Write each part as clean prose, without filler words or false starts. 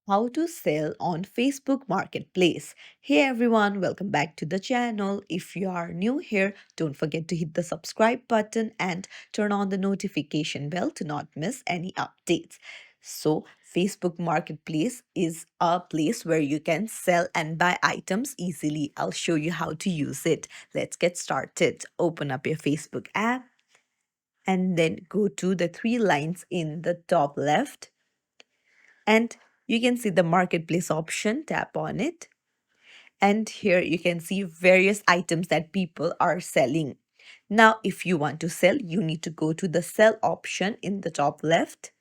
How to sell on Facebook Marketplace. Hey everyone, welcome back to the channel. If you are new here, don't forget to hit the subscribe button and turn on the notification bell to not miss any updates. So, Facebook Marketplace is a place where you can sell and buy items easily. I'll show you how to use it. Let's get started. Open up your Facebook app and then go to the three lines in the top left, and you can see the marketplace option. Tap on it, and here you can see various items that people are selling. Now if you want to sell, you need to go to the sell option in the top left,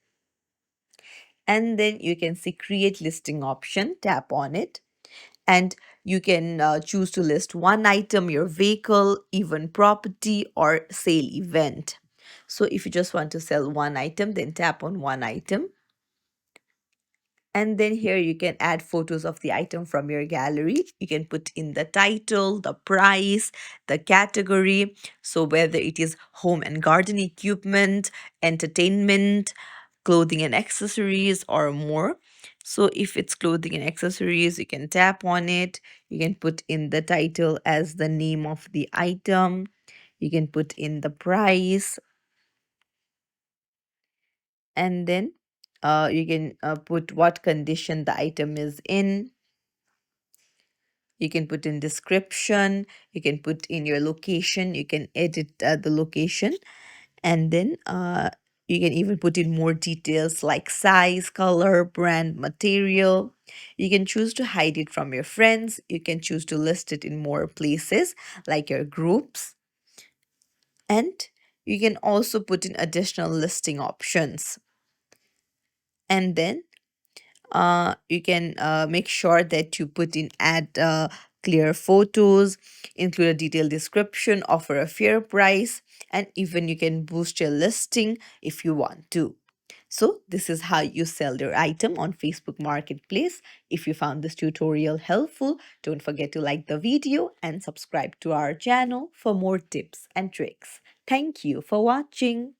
and then you can see create listing option. Tap on it, and you can choose to list one item, your vehicle, even property, or sale event. So if you just want to sell one item, then tap on one item. And then here you can add photos of the item from your gallery. You can put in the title, the price, the category. So whether it is home and garden equipment, entertainment, clothing and accessories, or more. So if it's clothing and accessories, you can tap on it. You can put in the title as the name of the item. You can put in the price, and then you can put what condition the item is in. You can put in description, you can put in your location, you can edit the location, and then you can even put in more details like size, color, brand, material. You can choose to hide it from your friends. You can choose to list it in more places like your groups, and you can also put in additional listing options. And then you can make sure that you put in add clear photos, include a detailed description, offer a fair price, and even you can boost your listing if you want to. So this is how you sell your item on Facebook Marketplace. If you found this tutorial helpful, don't forget to like the video and subscribe to our channel for more tips and tricks. Thank you for watching.